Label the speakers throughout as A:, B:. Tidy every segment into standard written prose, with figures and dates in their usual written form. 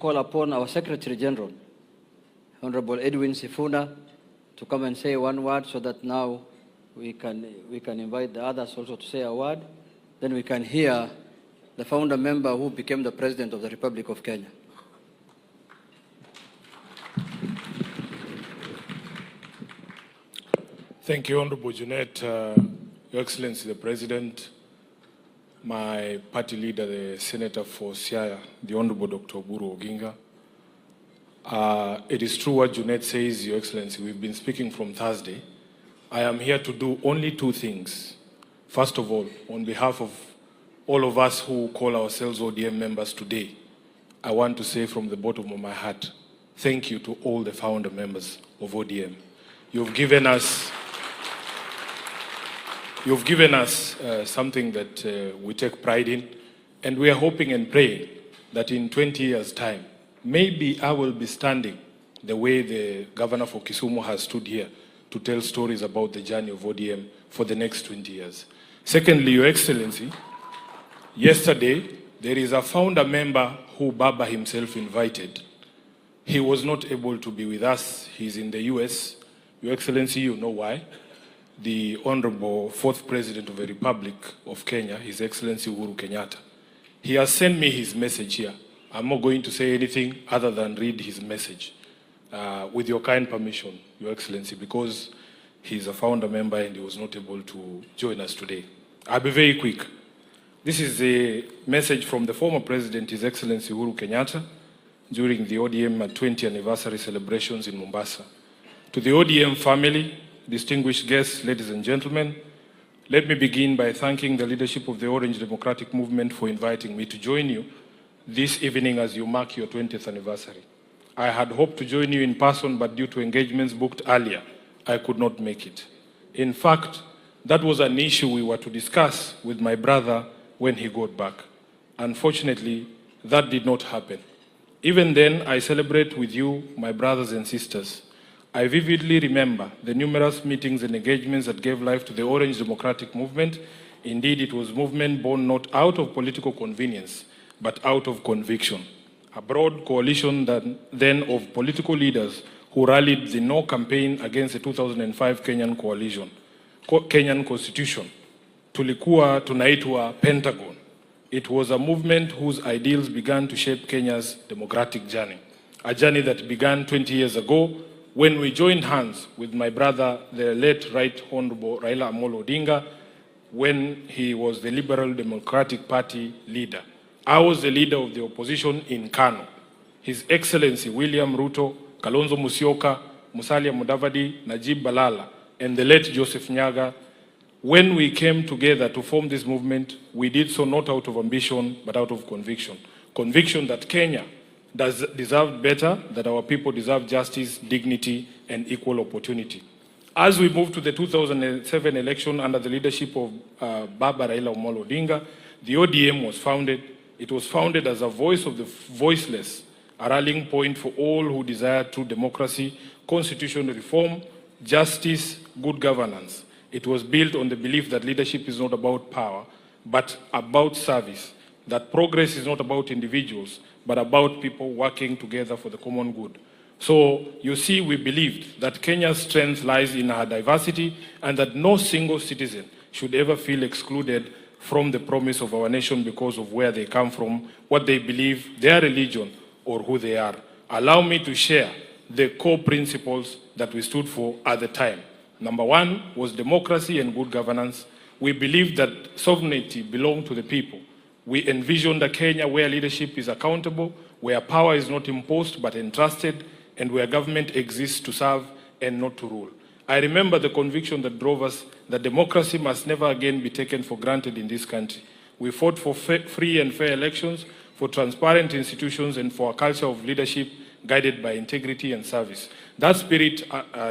A: call upon our Secretary General, Honorable Edwin SIFUNA, to come and say one word so that now we can invite the others also to say a word. Then we can hear the founder member who became the President of the Republic of Kenya.
B: Thank you, Honorable Junet, Your Excellency the President, my party leader, the Senator for Siaya, the Honorable Dr. Oburu Oginga. It is true what Junet says, Your Excellency. We've been speaking from Thursday. I am here to do only two things. First of all, on behalf of all of us who call ourselves ODM members today, I want to say from the bottom of my heart, thank you to all the founder members of ODM. You've given us something that we take pride in, and we are hoping and praying that in 20 years' time, maybe I will be standing the way the governor for Kisumu has stood here to tell stories about the journey of ODM for the next 20 years. Secondly, Your Excellency, yesterday, there is a founder member who Baba himself invited. He was not able to be with us. He's in the US. Your Excellency, you know why. The Honorable Fourth President of the Republic of Kenya, His Excellency UHURU Kenyatta. He has sent me his message here. I'm not going to say anything other than read his message. With your kind permission, Your Excellency, because he's a founder member and he was not able to join us today. I'll be very quick. This is a message from the former President, His Excellency UHURU Kenyatta, during the ODM 20th anniversary celebrations in Mombasa. To the ODM family, distinguished guests, ladies and gentlemen, let me begin by thanking the leadership of the Orange Democratic Movement for inviting me to join you this evening as you mark your 20th anniversary. I had hoped to join you in person, but due to engagements booked earlier, I could not make it. In fact, that was an issue we were to discuss with my brother when he got back. Unfortunately, that did not happen. Even then, I celebrate with you, my brothers and sisters. I vividly remember the numerous meetings and engagements that gave life to the Orange Democratic Movement. Indeed, it was a movement born not out of political convenience, but out of conviction. A broad coalition then of political leaders who rallied the No campaign against the 2005 Kenyan Constitution. Tulikuwa tunaitwa Pentagon. It was a movement whose ideals began to shape Kenya's democratic journey. A journey that began 20 years ago when we joined hands with my brother, the late Right Honorable Raila Odinga, when he was the Liberal Democratic Party leader. I was the leader of the opposition in Kano. His Excellency William Ruto, Kalonzo Musyoka, Musalia Mudavadi, Najib Balala, and the late Joseph Nyaga. When we came together to form this movement, we did so not out of ambition, but out of conviction. Conviction that Kenya does deserve better, that our people deserve justice, dignity, and equal opportunity. As we moved to the 2007 election under the leadership of Baba Raila Odinga, the ODM was founded. It was founded as a voice of the voiceless, a rallying point for all who desire true democracy, constitutional reform, justice, good governance. It was built on the belief that leadership is not about power, but about service, that progress is not about individuals, but about people working together for the common good. So, you see, we believed that Kenya's strength lies in her diversity and that no single citizen should ever feel excluded from the promise of our nation because of where they come from, what they believe, their religion, or who they are. Allow me to share the core principles that we stood for at the time. Number one was democracy and good governance. We believed that sovereignty belonged to the people. We envisioned a Kenya where leadership is accountable, where power is not imposed but entrusted, and where government exists to serve and not to rule. I remember the conviction that drove us that democracy must never again be taken for granted in this country. We fought for free and fair elections, for transparent institutions, and for a culture of leadership guided by integrity and service. That spirit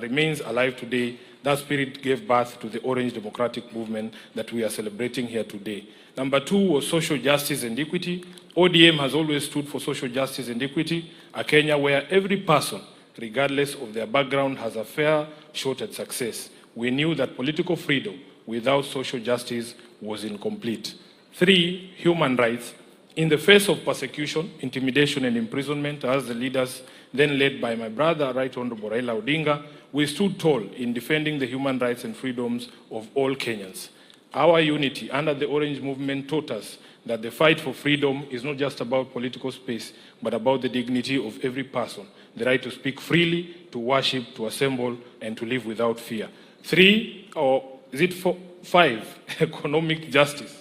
B: remains alive today. That spirit gave birth to the Orange Democratic Movement that we are celebrating here today. Number two was social justice and equity. ODM has always stood for social justice and equity, a Kenya where every person, regardless of their background, has a fair shot at success. We knew that political freedom without social justice was incomplete. Three, human rights. In the face of persecution, intimidation, and imprisonment, as the leaders then led by my brother, Right Honorable Raila Odinga, we stood tall in defending the human rights and freedoms of all Kenyans. Our unity under the Orange Movement taught us that the fight for freedom is not just about political space, but about the dignity of every person, the right to speak freely, to worship, to assemble, and to live without fear. 3, or is it 5, economic justice.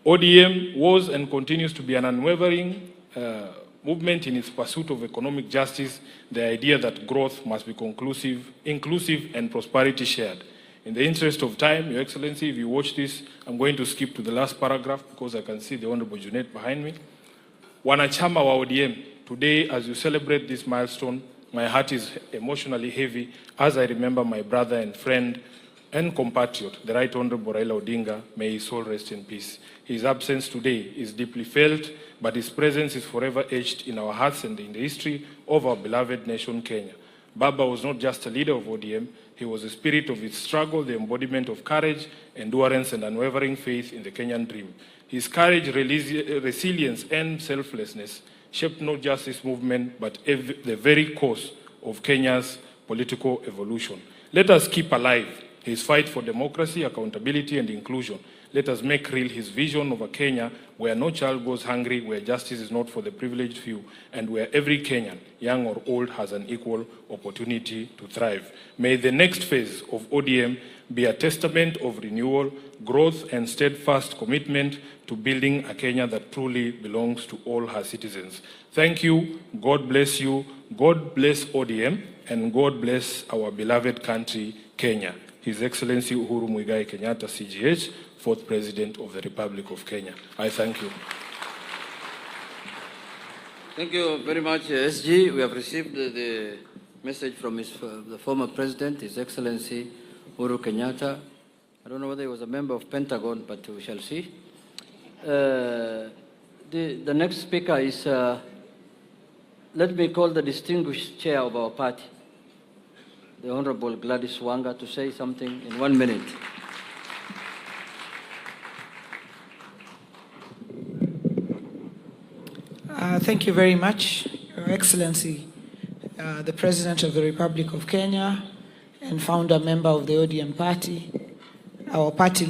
B: ODM was and continues to be an unwavering movement in its pursuit of economic justice, the idea that growth must be inclusive, and prosperity shared. In the interest of time, Your Excellency, if you watch this, I'm going to skip to the last paragraph because I can see the Honorable Junet behind me. Wanachama wa ODM, today as you celebrate this milestone, my heart is emotionally heavy as I remember my brother and friend and compatriot, the Right Honorable Raila Odinga, may his soul rest in peace. His absence today is deeply felt, but his presence is forever etched in our hearts and in the history of our beloved nation, Kenya. Baba was not just a leader of ODM, he was the spirit of its struggle, the embodiment of courage, endurance, and unwavering faith in the Kenyan dream. His courage, resilience, and selflessness shaped not just this movement, but the very course of Kenya's political evolution. Let us keep alive his fight for democracy, accountability, and inclusion. Let us make real his vision of a Kenya where no child goes hungry, where justice is not for the privileged few, and where every Kenyan, young or old, has an equal opportunity to thrive. May the next phase of ODM be a testament of renewal, growth, and steadfast commitment to building a Kenya that truly belongs to all her citizens. Thank you, God bless you, God bless ODM, and God bless our beloved country, Kenya. His Excellency UHURU Kenyatta, CGH, 4th President of the Republic of Kenya. I thank you.
A: Thank you very much, SG. We have received the message from the former President, His Excellency UHURU Kenyatta. I don't know whether he was a member of Pentagon, but we shall see. The next speaker is, let me call the distinguished chair of our party, the Honorable Gladys Wanga, to say something in 1 minute.
C: Thank you very much, Your Excellency, the President of the Republic of Kenya and founder member of the ODM party, our party